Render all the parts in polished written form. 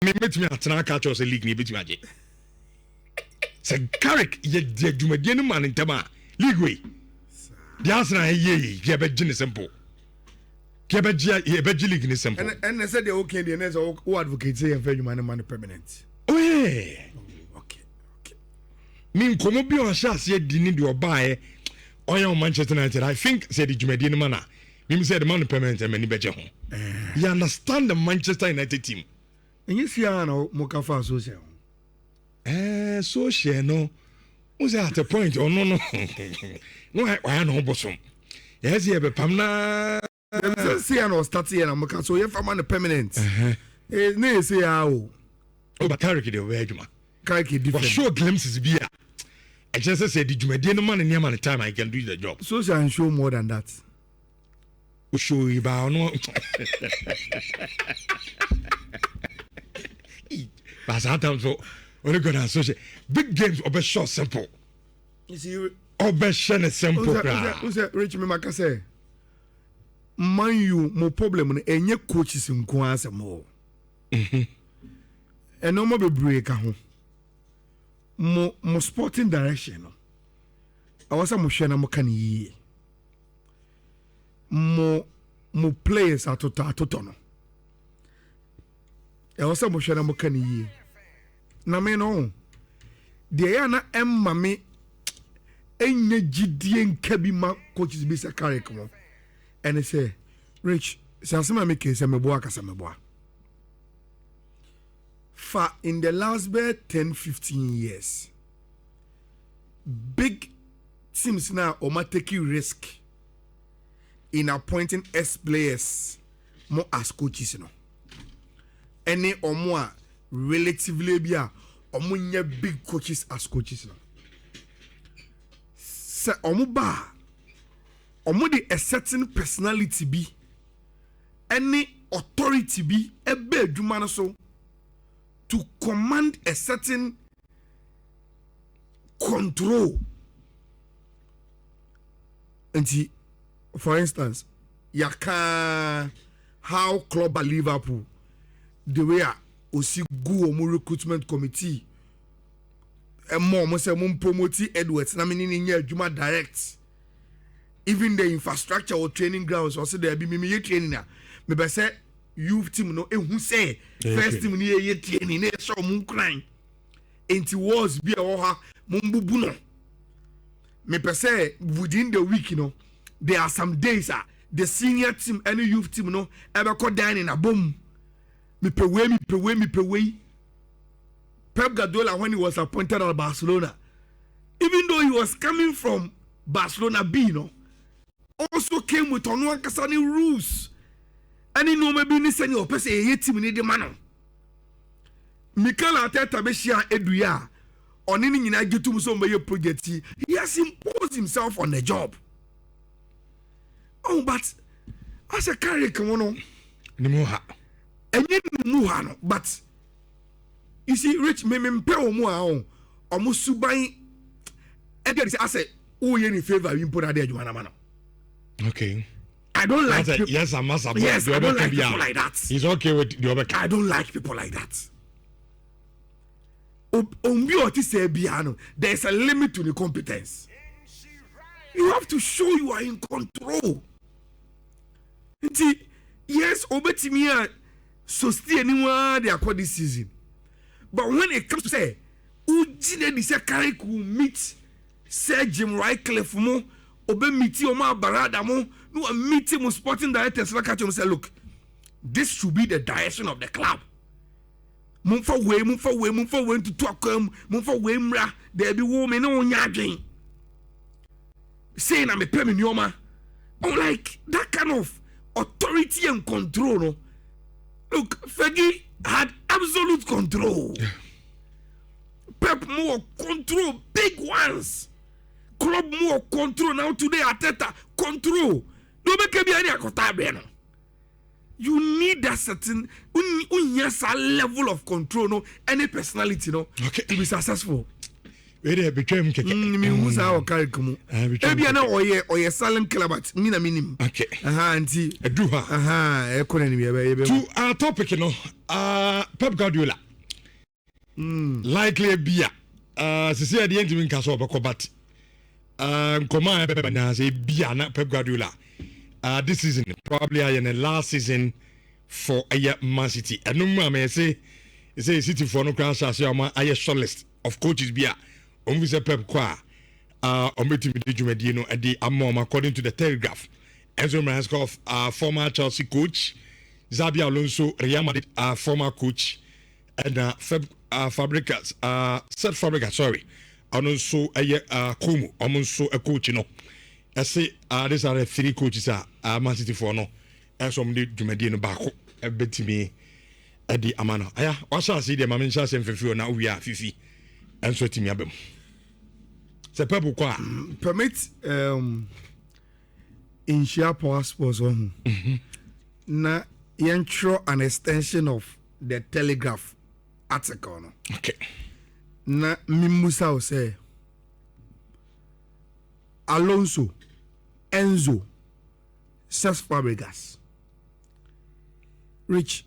me metumi atena catch us league ni betumi age se Carrick ye dwumadie no man ntama league way the Arsenal ye be gine simple ke be gi league ni simple and they said they okay the next who advocate say en fa man permanent okay me nkomo bi on sha se di ni de obae on Manchester United. I think say the dwumadie no man a me say the man permanent and many beje ho you understand the Manchester United team. And you see, I know Mokafa social. Social no. Was at a point or no. No, I know bosom. Yes, you have a pamna. See, I know starting and Moka, so you're from permanent. Nay, say, oh, but Carrick, the way, Carrick, different. Sure glimpses be. I just said, did you make the man in the time I can do the job? Social and show more than that. Show you about no. But sometimes only going to associate big games or be short simple. You see, or be simple. Who's that? Rich Mimaka say, man, you more problem and your coaches in Kwanzaa more. And no more be break more sporting direction. I was a motion I'm can more players are to I was a motion I'm can na me no de ya na emma me enye gidie nka bi ma coaches bi se Carrick mo and say Rich say asema me ke se me boa ka se me boa fa in the last 10-15 years big teams now o take risk in appointing S players more as coaches no any or more relatively bia omunya big coaches as coaches no se omuba omudi a certain personality bi any authority bi ebe adwuma no so to command a certain control. And for instance, yaka how club at Liverpool the way osi gu omo recruitment committee mo say mo promote Edwards na me ni nya adwuma direct, even the infrastructure or training grounds or say there be me training na me be say youth team no ehun say first team ni ye training na show mo kran enti was be a ha mo mbubu no me be say within the week, you know, there are some days the senior team and the youth team no ever call down in a boom. Me pe way. Pep Guardiola, when he was appointed at Barcelona, even though he was coming from Barcelona B, you know, also came with on one kasani rules. And he know maybe ni send your person a team in the man. Mikel Arteta be share eduya on any nyina gitu so many project. He has imposed himself on the job. Oh, but as a Carrick, come on, no. But you see, Rich, me mpe omo omo suban. Again, I say, oh, you in favor you put there, Juana. Okay. I don't like people. Yes, I must. Yes, I don't like people like that. He's okay with the other. I don't like people like that. There's a limit to the competence. You have to show you are in control. Yes, Obetimia. So still anyone they acquire this season. But when it comes to say Ujine di say Carrick will meet Sir Jim Ratcliffe mo obe meet Omar Barada mo no meet him sporting directors like catch him say look, this should be the direction of the club. Move for way to talk move for way mra there be woman no nyadwen. Saying I'm a payment yoma. I'm like that kind of authority and control no. Look, Fergie had absolute control. Pep more control, big ones. Club more control. Now today, Arteta control. Don't make me any akotabeno. You need that certain level of control, no, any personality, no, okay, to be successful. we dey between keke me musa o carry kumu ebia na oye silent club at me na minim okay anti edu ha e kono ni be to our topic no Pep Guardiola likely bia sisi ade ntimi nka so obekọ but nkoma be na say bia na Pep Guardiola this season probably in the last season for Man City and no man say City for no cross as your man shortlist of coaches bia say Pep kwa ometimi de dwumadi no ade amom according to the Telegraph. Enzo Maresca, former Chelsea coach, Xabi Alonso, Real Madrid, former coach, and Fabregas, sorry, and also Kumu, also a coach, you know. I say these are the three coaches Man City for no, and some did dwumadi no back a bit to me at the amano. Aya, what shall I see the Mamin Shas and Fifi now we are Fifi and so to me abem. C'est pas pourquoi permit in share passports on na yentro an extension of the Telegraph article no. Okay. Na mimusa o say Alonso, Enzo, Fabregas, Rich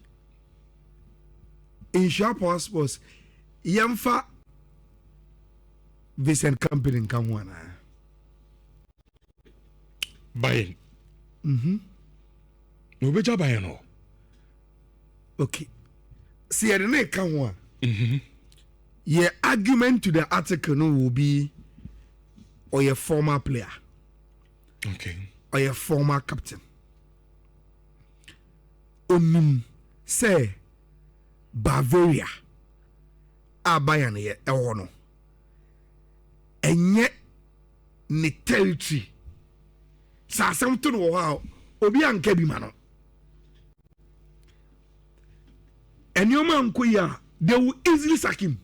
in share passports yemfa Vincent Kompany in Kamwana. Buying. No better buying no. Okay. See, I don't know Kamwa. Your argument to the article no will be or your former player. Okay. Or your former captain. Say Bavaria. Bayern ye no. Enye ne territory sa asem to no ha obi anka bi ma no enyoma nkoya they will easily sack him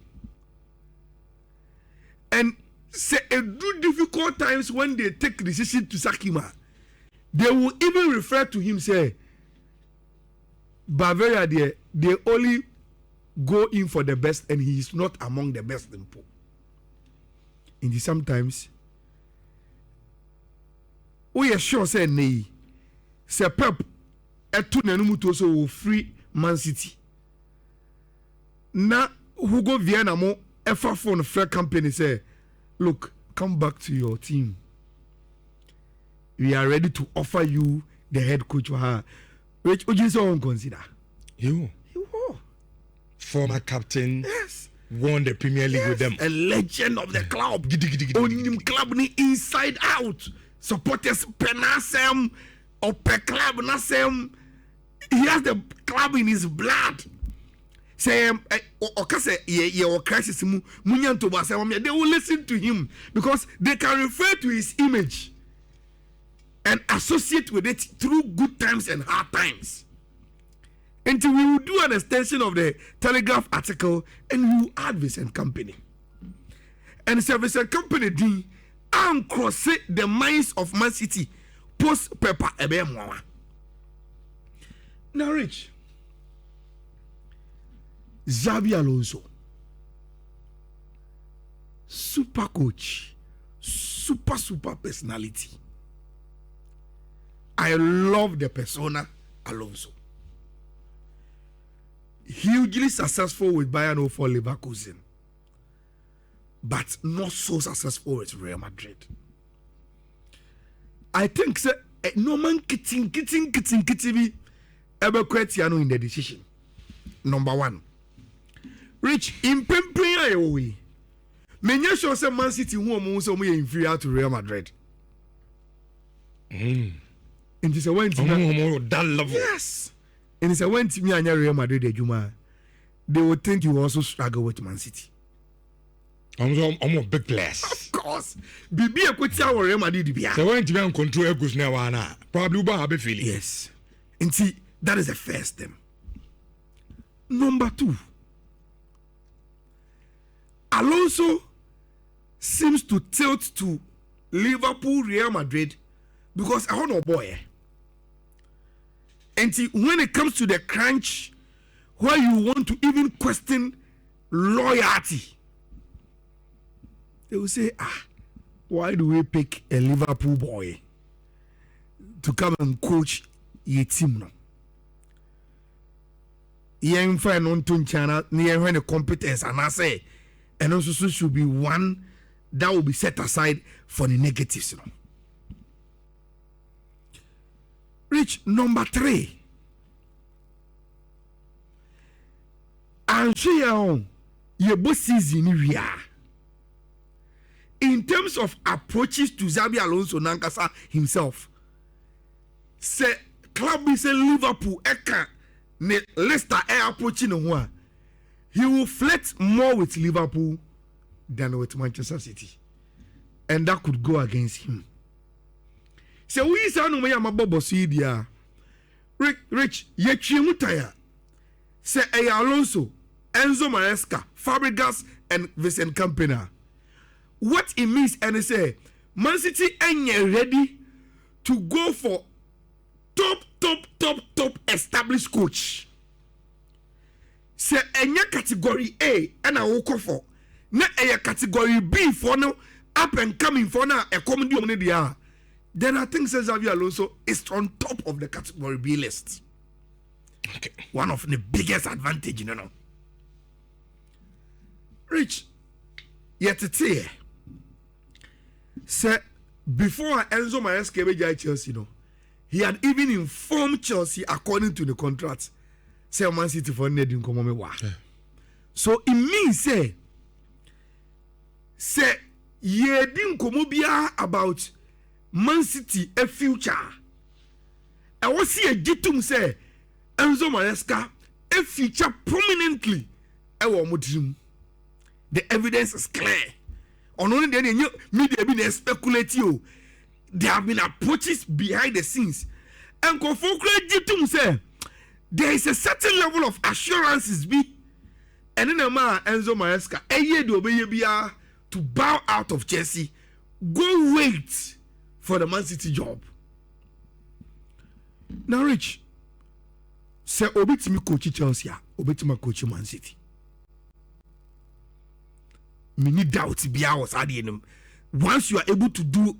and say a do difficult times when they take decision to sack him they will even refer to him say Bavaria they only go in for the best and he is not among the best in pool. In the sometimes we are sure say nay say Pep etu nanumu to so will free Man City na Hugo Vienna mo efa phone fair company say look come back to your team we are ready to offer you the head coach which would you so consider you former captain yes won the Premier League with them. A legend of the club. Onim club ni inside out. Supporters penasem or per club nasem. He has the club in his blood. Say okase ye o crisis mu munyanto ba say they will listen to him because they can refer to his image and associate with it through good times and hard times. Until we will do an extension of the Telegraph article and we will add Vincent Kompany. And Vincent Kompany D and cross the minds of Man City post-Pep ebe. Now Rich Xabi Alonso, super coach, super personality. I love the persona Alonso. Hugely successful with Bayern for Leverkusen, but not so successful with Real Madrid. I think no man kitting ever Cristiano in the decision. Number one, Rich in Pempria way. Many sure say Man City who are inferior to Real Madrid. And it's a one that level. Yes. And it's a when to me and Real Madrid they would think you also struggle with Man City. I'm a big place. Of course. Bibi a kweti our Real Madrid bia. So when to be on control egos now na probably ba have feeling. Yes. And see that is the first thing. Number two. Alonso seems to tilt to Liverpool, Real Madrid because I don't know boy. And see, when it comes to the crunch, where you want to even question loyalty, they will say, why do we pick a Liverpool boy to come and coach your team? No? Young fan on to China near when the competence, and I say, and also should be one that will be set aside for the negatives. No? Rich, number 3. And she your boss season we are. In terms of approaches to Xabi Alonso Nankasa himself, say club is a Liverpool eka ne Leicester approaching one. He will flirt more with Liverpool than with Manchester City, and that could go against him. So we say no me amabobo so dia. Rich ye twemutaya. Say Alonso, Enzo Maresca, Fabregas, and Vincent Kompany. What it means, and say Man City ain't ready to go for top established coach. Say enya category A and I will call for na a category B for now up and coming for now a comedy on the. Then I think Xabi Alonso is on top of the category B list. Okay. One of the biggest advantage, you know. Rich, yet it's here. Say before Enzo Maresca joined Chelsea, he had even informed Chelsea according to the contract. Say Man City for needing come on. So it means say ye didn't come about Man City a future. I was see a jitum say Enzo Maresca a future prominently. The evidence is clear. On only the media been speculative. There have been approaches behind the scenes. And jitum say there is a certain level of assurances be. And then Enzo Maresca a year to bow out of Chelsea. Go wait for the Man City job. Now, Rich, say obetimi coach Chelsea, obetimi coach Man City. Me need doubt be ours at the end. Once you are able to do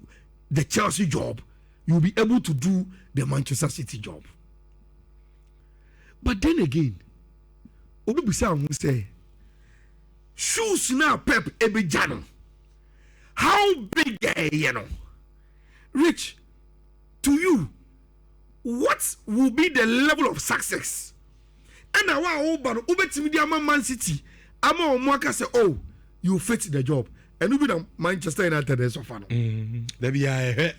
the Chelsea job, you'll be able to do the Manchester City job. But then again, obibisa who say, shoes now Pep Ebejano. How big Rich, to you, what will be the level of success? And now Man City, I'm say, oh, you fit the job. And you be the Manchester United is so far. Maybe Alex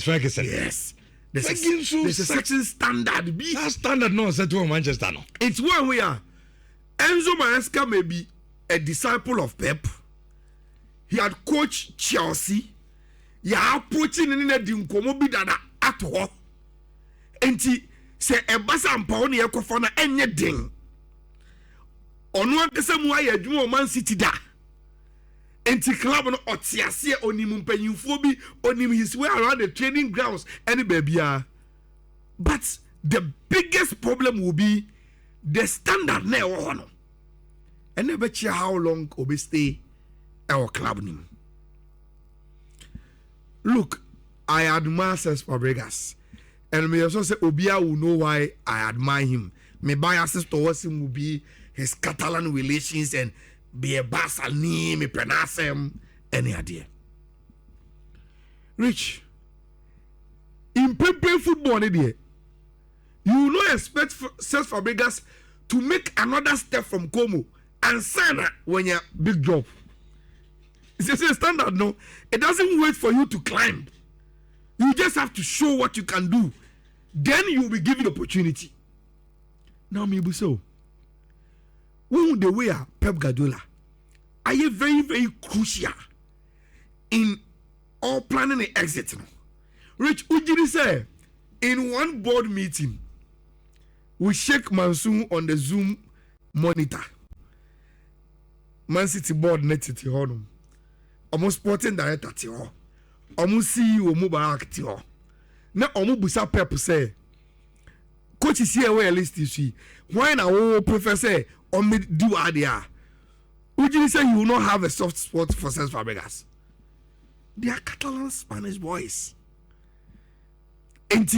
Ferguson. Yes. There's a certain standard. That standard no set to Manchester no. It's one we are. Enzo Maresca may be a disciple of Pep. He had coached Chelsea. He approaching in the dinkomo bi dada at all. Enti say e basa ampa na yakofo na enye din. Ono akese mu aye adwuma Man City da. Enti club no otiase onim mpanyimfo bi onim his way around the training grounds any baby. But the biggest problem will be the standard na e wo no. And never care how long obe stay our club name. Look, I admire Fabregas, and me also say Obia will know why I admire him. My biases towards him will be his Catalan relations and be a Barcelona, me pronounce him any idea. Rich, in playing football, you will not expect Fabregas to make another step from Como and sign when you're big job. It's a standard, no. It doesn't wait for you to climb. You just have to show what you can do. Then you will be given opportunity. Now, maybe so. When the way Pep Guardiola, are you very, very crucial in all planning the exit? Rich Ujiri say, in one board meeting, we shake Mansoon on the Zoom monitor. Man City board netted honum. Almost sporting director ti ho. Almost CEO Mubarak ti ho. Na omo busa Pep say, coach is here where list is he. Why na wo professor on me do adia. Ujiri say you will not have a soft spot for Cesc Fabregas. They are Catalan Spanish boys. And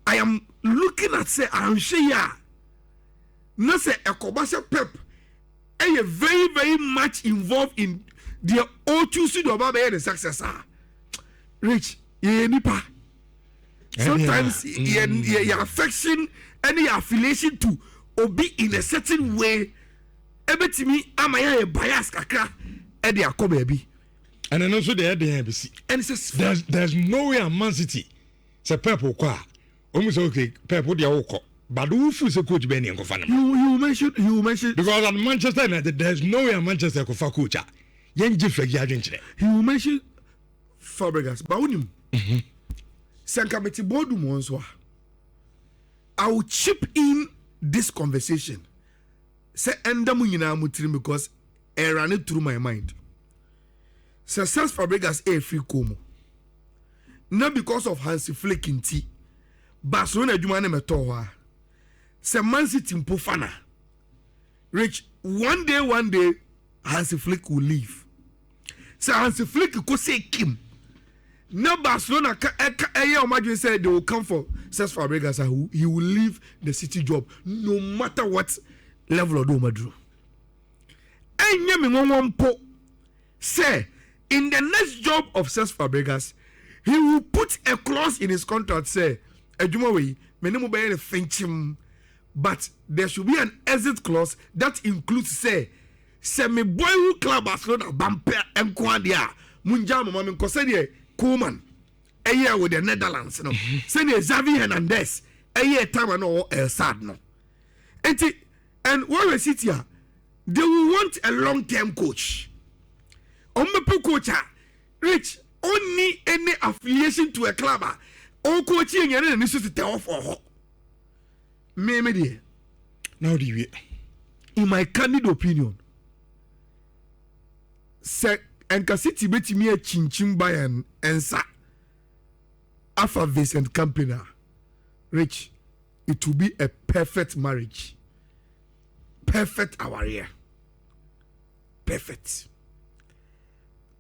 I am looking at say I'm sure no say Ekobase Pep are very, very much involved in their O2C the successor. Rich, nipa. Sometimes your affection and your affiliation to be in a certain way. Ebetimi amaya bias kakra e de akoba bi. And then also the ABC. And it says there's no way a Man City say Pep kwa. Almost okay, Pep the oko. But who feels a coach Benny and Kofana? You mentioned because at Manchester United there's no way a Manchester Kofa coach. Yen Jeffrey Yagenche. You mentioned Fabregas, but unim. Sankameti boardroom once. I will chip in this conversation. Say endamu nyina mutirim because I ran it through my mind. Say Cesc Fabregas free komo. Not because of Hansi Flick in tea. Barcelona adwuma na meto ho a. Say Man City mpofana. Rich, one day Hansi Flick will leave. Say Hansi Flick go say Kim. Now Barcelona said they will come for Cesc Fabregas. He will leave the City job no matter what level of Domadru. Say in the next job of Cesc Fabregas, he will put a clause in his contract. Say, but there should be an exit clause that includes say me boy who club Barcelona bumper and Quadia Munjama Mamin Cosedia Koeman a year with the Netherlands. No, send Xavi Hernandez a year time and all El Sad no. And when we sit here, they will want a long-term coach. Ombepo coach, Rich, only any affiliation to a club, all coaching and then to tell for me. Now do you? In my candid opinion, say Enka City beti me a chinchim bayan ensa Alpha Vincent Kompany. Rich, it will be a perfect marriage. Perfect our year. Perfect.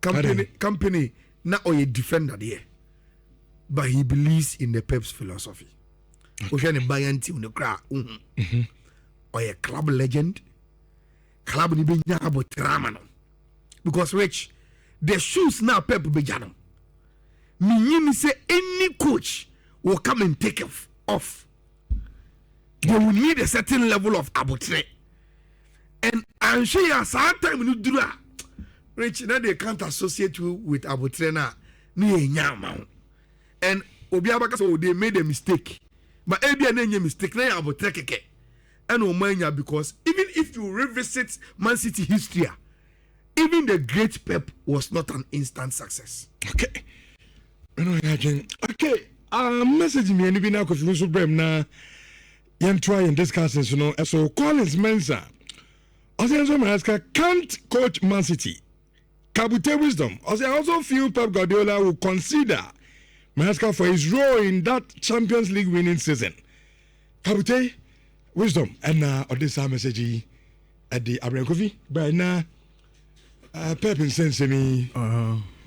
Kompany na a defender there. But he believes in the Pep's philosophy. Okay, the Bayern team the crowd. Or a club legend. Club ni be about Ramano. Because Rich, the shoes now Pep Bejano. Meaning say any coach will come and take off. They will need a certain level of abutre. And I'm sure you sometimes you do that. Rich, now they can't associate you with abutre na ni enyama. And Obiabaka so they made a mistake. But maybe a mistake na abutre keke. And Omanya because even if you revisit Man City history, even the great Pep was not an instant success. Okay. Okay. Message me and even now because we so brem na yen try and discuss this, you know. So Collins Mensa, Enzo Maresca can't coach Man City. Kabute wisdom. I also feel Pep Guardiola will consider Maresca for his role in that Champions League winning season. Kabute wisdom and this message at the Abraham Coffee by now. Pep in sense me.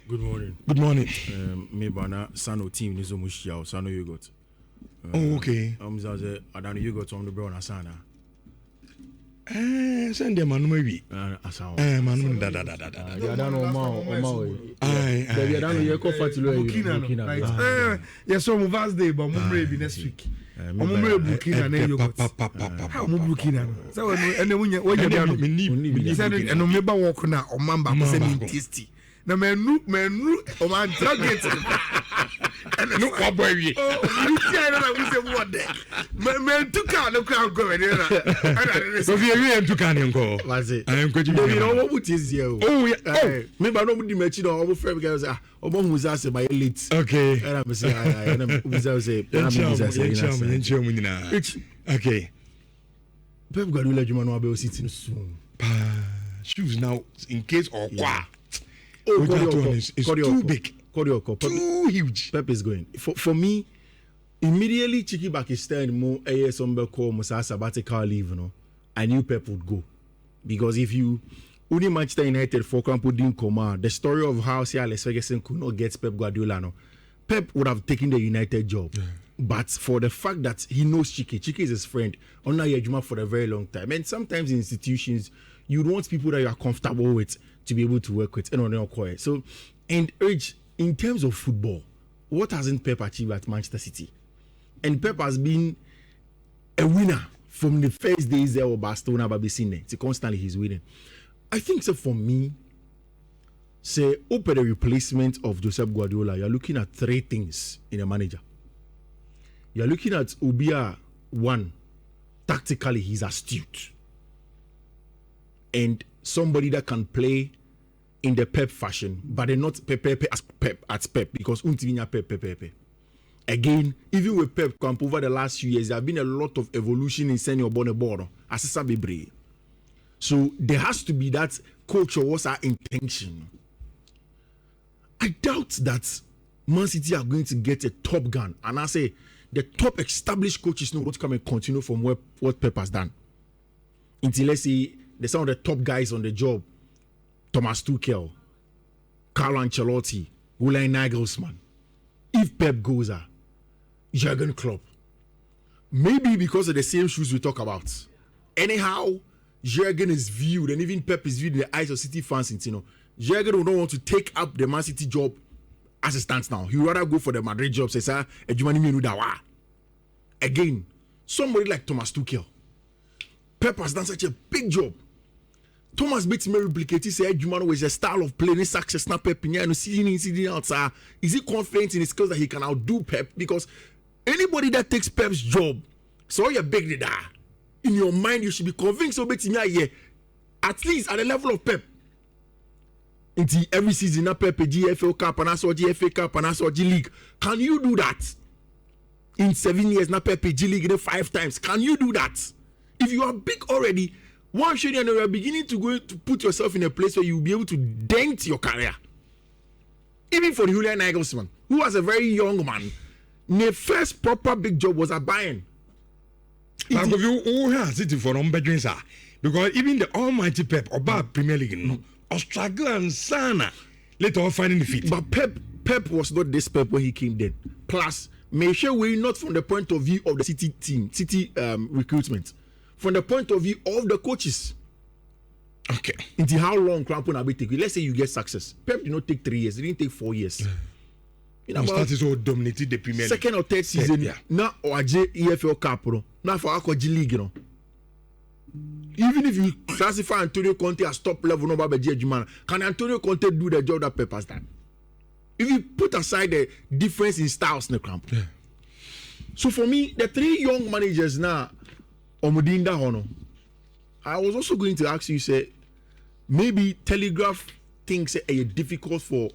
Good morning. Good morning. Me bana Sano team nizo mushia Sano yogurt. Oh okay. Zaze adano yogurt on the brown asana. Send them manu maybe. Asao. Manu da. Ya dano oma. Aye. Ya dano ye ko fatilo Burkina. Yes, so Mother's Day but mumre be next week. Mumre Burkina na yogurt. How mu Burkina? So and when you me said and no meba work na o mamba ko say me tasty. Na menu o man target. No what boy we. You see I know we say what there. Men tuka no crowd go there. So we tuka nko. Wazi. I am going to be no what is here. Oh yeah. Me ba no di mechi no o friend guys ah obo hu say by late. Okay. And I say I okay. Pep Guardiola juma no be sitting soon. Shoes now in case or kwa. Oh, it's too big. Too huge. Pep is going. For me, immediately Chiki Pakistan mo AS Umber call Musa sabbatical leave, you know, I knew Pep would go. Because if you only Manchester United for example didn't come. The story of how Alex Ferguson could not get Pep Guardiola. No, Pep would have taken the United job, but for the fact that he knows Chike is his friend. On Yejuma for a very long time, and sometimes in institutions you want people that you are comfortable with to be able to work with and on your quiet. So, and urge in terms of football, what hasn't Pep achieved at Manchester City? And Pep has been a winner from the first days there of Barcelona, but constantly he's winning. I think so for me, say open the replacement of Josep Guardiola, you're looking at three things in a manager. You're looking at Ubia, one, tactically he's astute. And somebody that can play in the Pep fashion, but they're not Pep as Pep because Untivinya Pep. Again, even with Pep Camp over the last few years, there have been a lot of evolution in senior board. So there has to be that coach or what's our intention. I doubt that Man City are going to get a top gun. And I say the top established coaches know what to come and continue from what Pep has done. Until let's say there's some of the top guys on the job. Thomas Tuchel, Carlo Ancelotti, Julian Nagelsmann. If Pep goes Jurgen Klopp. Maybe because of the same shoes we talk about. Anyhow, Jurgen is viewed, and even Pep is viewed in the eyes of City fans. Jurgen would not want to take up the Man City job as it stands now. He would rather go for the Madrid job. Again, somebody like Thomas Tuchel. Pep has done such a big job. Thomas Bates may replicate his Jumano with a style of playing success. Not Pep, sitting outside. Is he confident in his skills that he can outdo Pep? Because anybody that takes Pep's job, so you're big leader. In your mind, you should be convinced of it. At least at the level of Pep. Until every season, Pep GFL Cup and also GFA Cup and also G League. Can you do that? In 7 years, Pep G League 5 times. Can you do that? If you are big already, one should you are beginning to put yourself in a place where you will be able to dent your career. Even for Julian Nagelsmann, who was a very young man, the first proper big job was at Bayern. Because even the almighty Pep or Premier League, or struggle and sana later on finding the feet. But Pep was not this Pep when he came then. Plus, make sure we're not from the point of view of the City team, City recruitment. From the point of view of the coaches. Okay. Into how long Crampon will take? Let's say you get success. Pep did not take 3 years. It didn't take 4 years. Started so dominated the Premier League. Second or third season. Now or EFL Cup. Now for our G League. Even if you classify Antonio Conte as top level, can Antonio Conte do the job that Pep has done? If you put aside the difference in styles in the camp. Yeah. So for me, the 3 young managers now. I was also going to ask you, say, maybe Telegraph thinks it's difficult for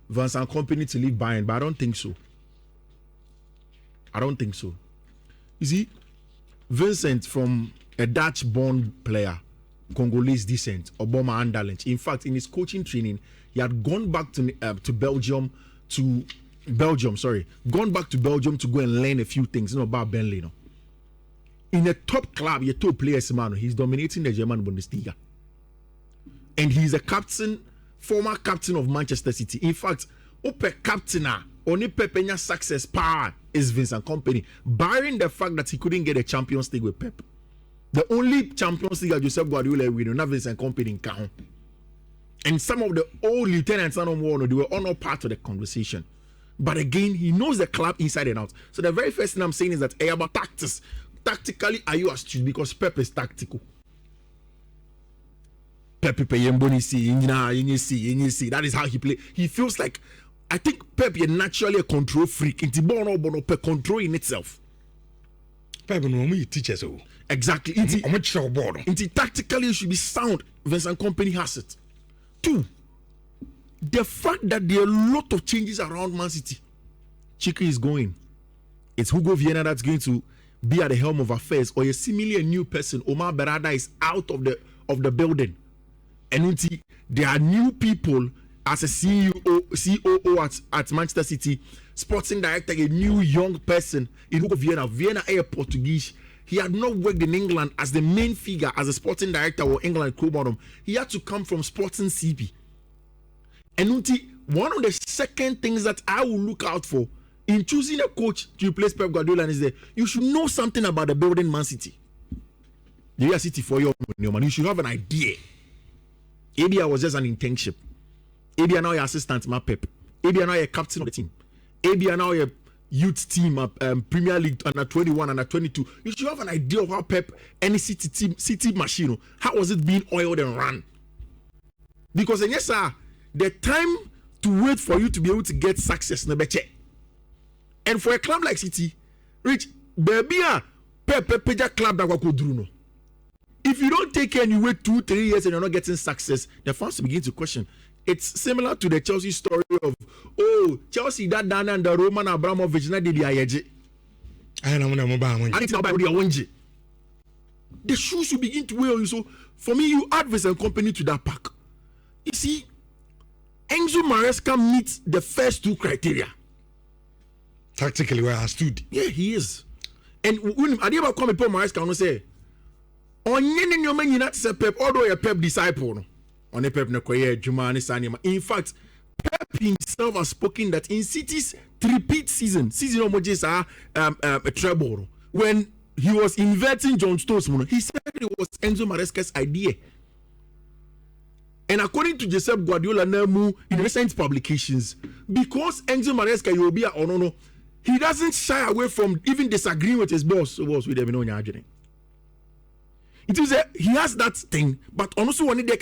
Vincent Kompany to leave Bayern, but I don't think so. You see, Vincent from a Dutch-born player, Congolese descent, Obama Anderlecht. In fact, in his coaching training, he had gone back to Belgium to go and learn a few things about Burnley. In a top club, your top players, man, he's dominating the German Bundesliga. And he's a former captain of Manchester City. In fact, Ope captain, only Pep's success power is Vincent Kompany, barring the fact that he couldn't get a Champions League with Pep. The only Champions League that Josep Guardiola win, not Vincent Kompany in count. And some of the old lieutenants, they were all not part of the conversation. But again, he knows the club inside and out. So the very first thing I'm saying is that about tactics. Tactically, are you astute? Because Pep is tactical. Pep, that is how he plays. He feels like, I think Pep is naturally a control freak. It's Pep control in itself. Pep normally teaches you. Exactly. Tactically, it should be sound. Vincent Kompany has it. 2, the fact that there are a lot of changes around Man City. Chike is going. It's Hugo Viana that's going to be at the helm of affairs, or a similarly new person. Omar Berada is out of the building, and there are new people as a COO at Manchester City, sporting director, a new young person in Hugo Viana. Viana is Portuguese. he had not worked in England as the main figure, as a sporting director or England club bottom. He had to come from Sporting CP. And one of the second things that I will look out for in choosing a coach to replace Pep Guardiola is that you should know something about the building Man City. The real City for your man. You should have an idea. Maybe I was just an internship. Maybe now your assistant, my Pep. Maybe now you're captain of the team. Maybe now you're youth team, Premier League under 21, under 22. You should have an idea of how Pep, any City machine, how was it being oiled and run? Because yes, sir, the time to wait for you to be able to get success, no better. And for a club like City, Rich, baby, Pep club that could do no. If you don't take care and you wait 2-3 years and you're not getting success, the fans will begin to question. It's similar to the Chelsea story of, Chelsea that done and the Roman Abramovich na did the shoes will begin to wear on you. So for me, you add Vincent Kompany to that pack. You see, Enzo Maresca meets the first two criteria. Tactically, where I stood. Yeah, he is. And when I ever come upon Maresca, I say, on your man, you not say Pep, although a Pep disciple. On a Pep Nakoye, Jumani Sanima. In fact, Pep himself has spoken that in City's repeat season of Mojis a treble, when he was inverting John Stones, he said it was Enzo Maresca's idea. And according to Josep Guardiola Nemu in recent publications, because Enzo Maresca will be a he doesn't shy away from even disagreeing with his boss. With him, it is he has that thing, but also one day at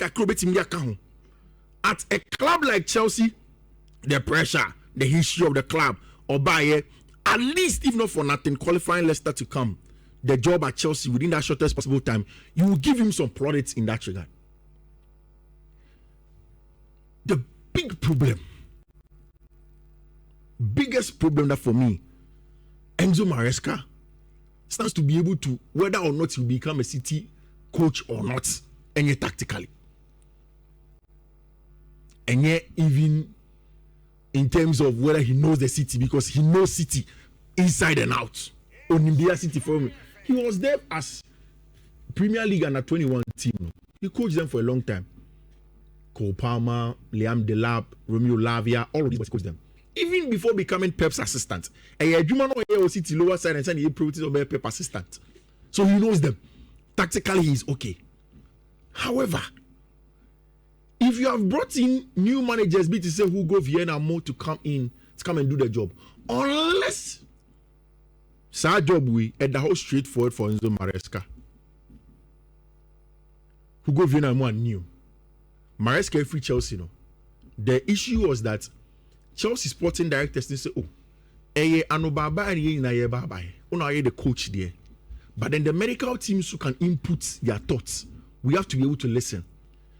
a club like Chelsea, the pressure, the history of the club, or by at least, if not for nothing, qualifying Leicester to come, the job at Chelsea within that shortest possible time, you will give him some plaudits in that regard. The biggest problem that for me, Enzo Maresca stands to be able to, whether or not he'll become a City coach or not, and yet tactically. And yet even in terms of whether he knows the City, because he knows City inside and out. Onimbia City for me. He was there as Premier League under 21 team. He coached them for a long time. Cole Palmer, Liam Delap, Romeo Lavia, all of these coached them. Even before becoming Pep's assistant. And a City lower side and he proved to be Pep's assistant. So he knows them. Tactically, he's okay. However, if you have brought in new managers, be to say who go Vienna more to come in, to come and do the job, unless Sir Job we at the whole straightforward for Enzo Maresca, who go Vienna more new. Maresca free Chelsea, no. The issue was that Chelsea sporting directors they say, Anobaba and Baba, the coach there. But then the medical teams who can input their thoughts, we have to be able to listen.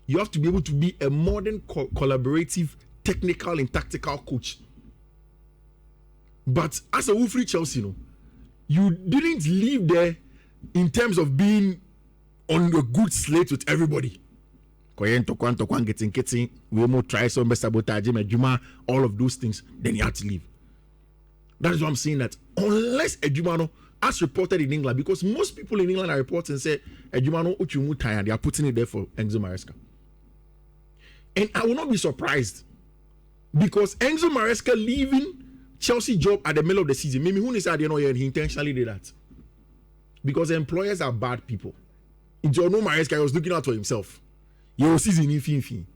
You have to be able to be a modern, collaborative, technical and tactical coach. But as a Wolfrey Chelsea, you didn't live there in terms of being on a good slate with everybody. Getting, we more try some sabotage, all of those things, then you have to leave. That is why I'm saying that unless Ejumano, as reported in England, because most people in England are reporting and say Ejumano Uchumu tired, they are putting it there for Enzo Maresca. And I will not be surprised because Enzo Maresca leaving Chelsea job at the middle of the season. Maybe who said he intentionally did that. Because employers are bad people. In Jono Maresca, he was looking out for himself. You season in fin.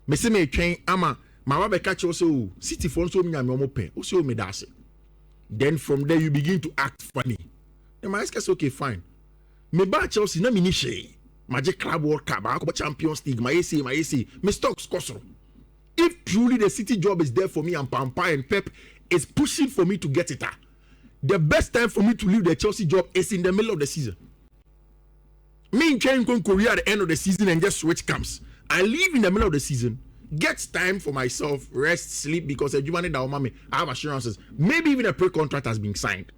Me say me train ama my wife catch also City phone so me pay. Also me that's it. Then from there you begin to act funny. The Maresca say okay fine. Me ba Chelsea na me ni shey. Magic Club World Cup, I Champions League, my AC, my stocks cost. If truly the City job is there for me and Pampa and Pep is pushing for me to get it, the best time for me to leave the Chelsea job is in the middle of the season. Me in Korea at the end of the season and just switch camps. I leave in the middle of the season, get time for myself, rest, sleep, because I have assurances. Maybe even a pre-contract has been signed.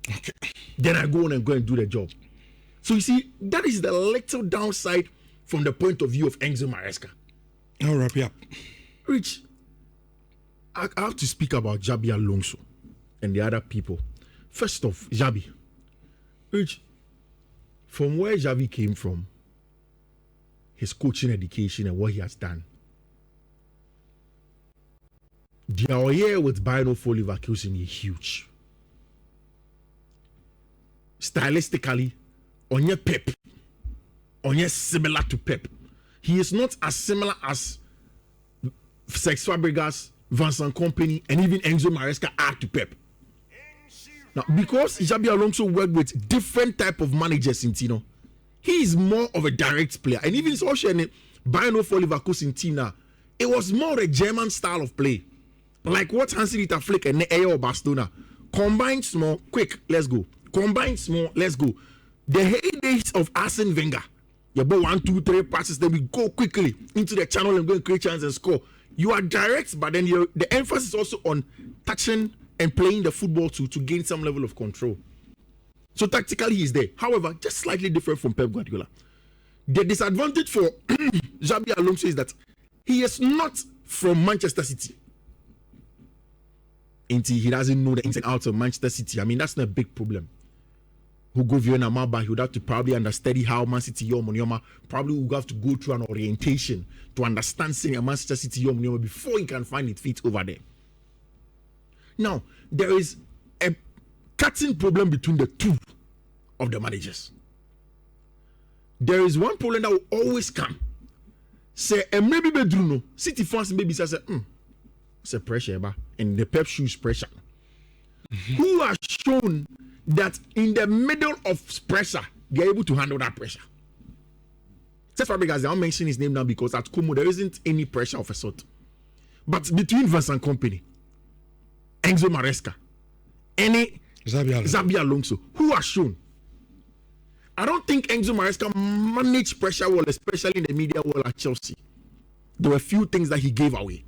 Okay. Then I go on and and do the job. So you see, that is the little downside from the point of view of Enzo Maresca. I'll wrap you up. Rich, I have to speak about Xabi Alonso and the other people. First off, Xabi. Rich, from where Xavi came from, his coaching education and what he has done, their year with Bayern for Leverkusen is huge. Stylistically, Onye Pep, Onye similar to Pep. He is not as similar as Fabregas, Vincent Kompany, and even Enzo Maresca are to Pep. Now, because Xabi Alonso worked with different type of managers in Tino, he is more of a direct player. And even his Bayern for Leverkusen team now, it was more a German style of play. Like what Hansi-Dieter Flick and Ayala Barcelona. Combine small, quick, let's go. Combine small, let's go. The heydays of Arsene Wenger. You ball 1, 2, 3 passes, then we go quickly into the channel and go and create chances and score. You are direct, but then the emphasis is also on touching and playing the football to gain some level of control. So tactically he's there. However, just slightly different from Pep Guardiola. The disadvantage for Xabi Alonso is that he is not from Manchester City. Until he doesn't know the ins and outs of Manchester City. I mean, that's not a big problem. Who go via Namaba, he would have to probably understand how Man City Yoma probably would have to go through an orientation to understand senior Manchester City Yoma before he can find it fit over there. Now, there is a cutting problem between the two of the managers. There is one problem that will always come. Say, and maybe Bedruno, City fans maybe say, it's a pressure, and the Pep shoes pressure. Who has shown that in the middle of pressure, they are able to handle that pressure? Except Fabregas, I won't mention his name now because at Como there isn't any pressure of a sort. But between Vincent Kompany, Enzo Maresca, any Xabi Alonso, who has shown? I don't think Enzo Maresca managed pressure well, especially in the media world at Chelsea. There were a few things that he gave away.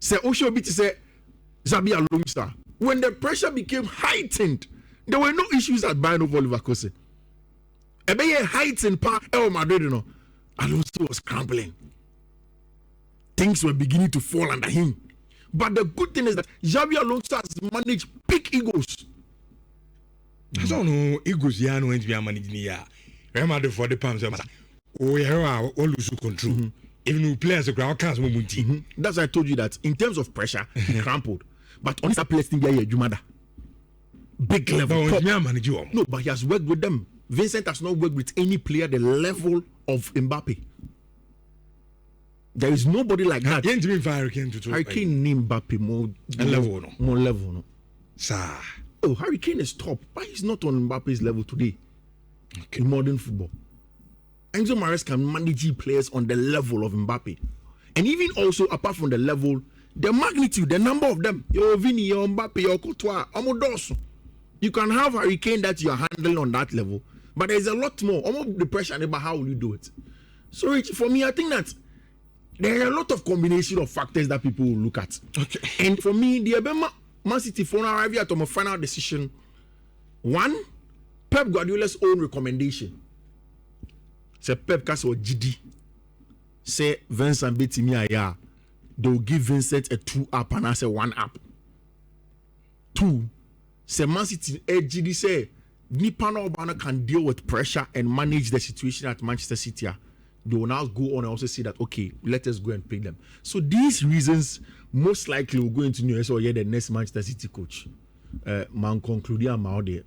Say Oshobiti say Xabi Alonso. When the pressure became heightened, there were no issues at Bayern of Leverkusen. A heightened part El Madrid, Alonso was crumbling. Things were beginning to fall under him. But the good thing is that Xabi Alonso has managed big egos. I don't know egos ya no engineer managing ya. Remember for the palms. Oh yeah, all lose control. Even with players the ground can't move. That's why I told you that in terms of pressure, he crumpled. But on that place, big level. No, but he has worked with them. Vincent has not worked with any player the level of Mbappe. There is nobody like that. Hurricane name Mbappe more level. No. Sir. Oh, Hurricane is top, but he's not on Mbappe's level today. Okay. In modern football. Enzo Maresca can manage players on the level of Mbappe. And even also, apart from the level, the magnitude, the number of them. Your Vini, your Mbappe, your Courtois, Amodos. You can have Hurricane that you are handling on that level. But there's a lot more. Almost the pressure about how will you do it. So, Rich, for me, I think that there are a lot of combination of factors that people will look at. Okay. And for me, the Abema Man City phone arrive at my final decision. One, Pep Guardiola's own recommendation. Say Pep Castle GD. Say Vincent Betimi Aya. They'll give Vincent a 2 up and I say 1 up. 2. Say Man City GD say Nipano Obana can deal with pressure and manage the situation at Manchester City. They will now go on and also say that okay, let us go and pick them. So these reasons most likely will go into New Year's or the next Manchester City coach. Man conclude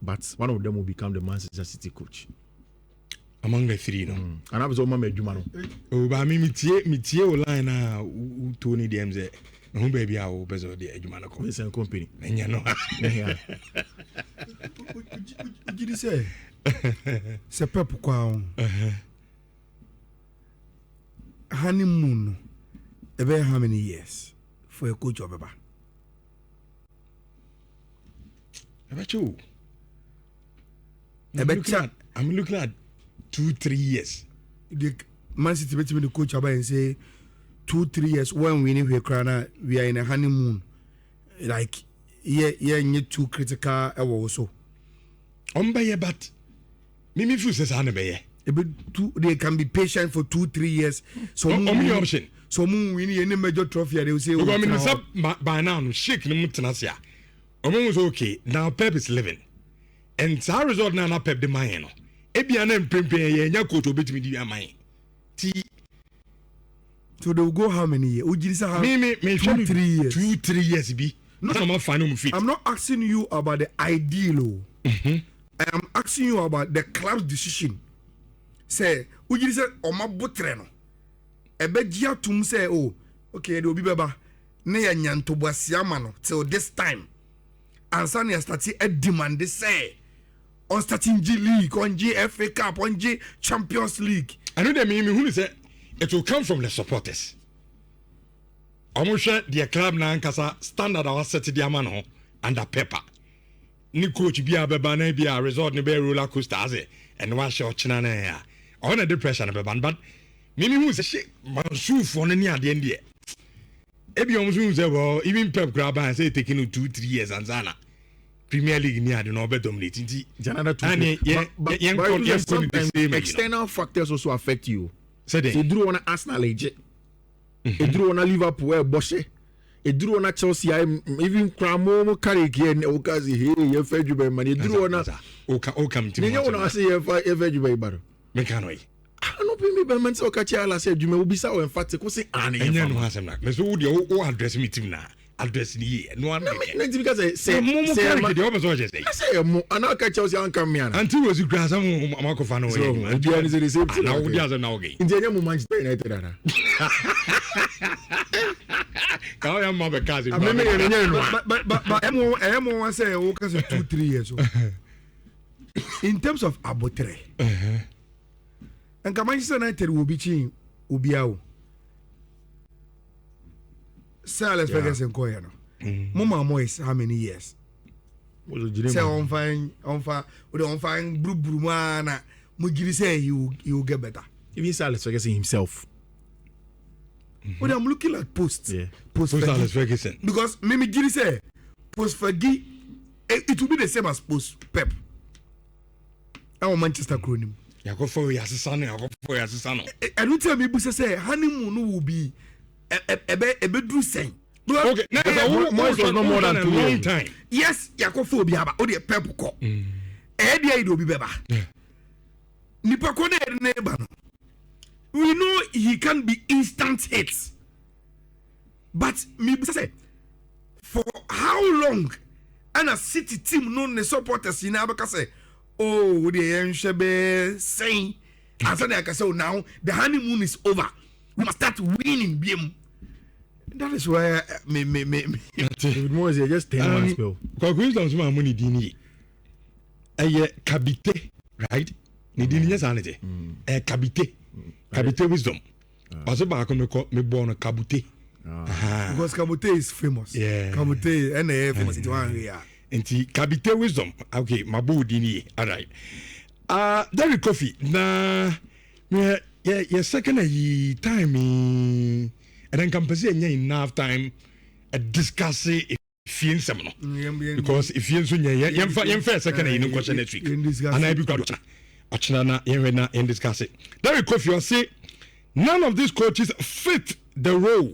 but one of them will become the Manchester City coach. Among the three, no. And I was on my Jumano. Oh, but I mean, Mitie line now, Tony DMZ. No, baby, I will bezo the Jumano Kompany. And you know, what did you say? C'est pas pourquoi. Honeymoon, about how many years for a coach of Baba? About you. I'm looking at 2-3 years. The Man City bet the coach about and say 2-3 years when we need we are in a honeymoon. Like yeah, too critical also. But Mimi Fu says they can be patient for 2-3 years. So option. So we need any major trophy. They will say, by now, shake no mutanasia. Was okay. Now Pep is living. And our result now Pep the Mayeno. ebia na mpempe ye nya coach obetimi di aman ti so they will go how many years ujirisa how me 2-3 years 2-3 years bi no some final fit. I'm not asking you about the ideal I am asking you about the club's decision say ujirisa oma botre no ebe gia tum say oh okay the obi beba na ya nyanto boasiama no till this time ansa na start a demand say on starting G League on GFA Cup on G Champions League. I know that me who say it will come from the supporters. Almost their club na nkasa standard our set the man ho under paper. Ni coach bi abeba na bi a resort ni be roller coaster ase and one shot china na ya. On the depression abeba but me who say mansu for ni ade ndie. Ebi omsu say well even Pep grab and say taking 2-3 years and zana. Premier League ni ade no be dominate nti Janada to external factors also affect you. Say they drew on Arsenal age. They drew on Liverpool Bosche. They drew on Chelsea even Cramo carry again okazi here you fed you by money. Drew on come to me. You want to say you fed you by bar. Mekanoi. I don't be me men so catch Ayala said you may be so emphatic say and you no has him like. Me so wo address me team na. Address ni no one because I say I say mo and I catch Chelsea and come me until was you grass am ko fa no so and you are the same thing now we are now again in the mo Manchester United ara ka ya ma be kazi but emo wan say o ka 2-3 years so in terms of abotre and Manchester United will be chin obiawo Sir Alex Ferguson koya no. Mama Moise how many years? Say on fine bru na mugiri say you will get better. Even Sir Alex Ferguson himself. But I'm looking at post Alex Ferguson. Because me giri say post Fergie it will be the same as post Pep. Our Manchester cronim. Yako for yasisano. I don't tell me say honeymoon will be ebe do say okay now Moise was no more than 2 years time. yes yakophobia aba o de Pep ko dia ido bi beba nipa ko na ba no we know he can be instant hits but me say for how long and a city team no ne supporters in abaka say oh the enshebe saying answer I can say now the honeymoon is over we must start winning BM. That is why me. Moise just 10 months ago. Coincidence my money dini. Kabite, right? Ni dini yes anete. Kabite wisdom. Also ba ko me born kabute. Because kabute is famous. Yeah. Kabute and famous it one here. Enti kabite wisdom. Okay, mabu dini. All right. Derry Coffee na me second time and then compensate enough time discuss if you because if you second in question next week and I be got in discuss it. Derry Coffee say none of these coaches fit the role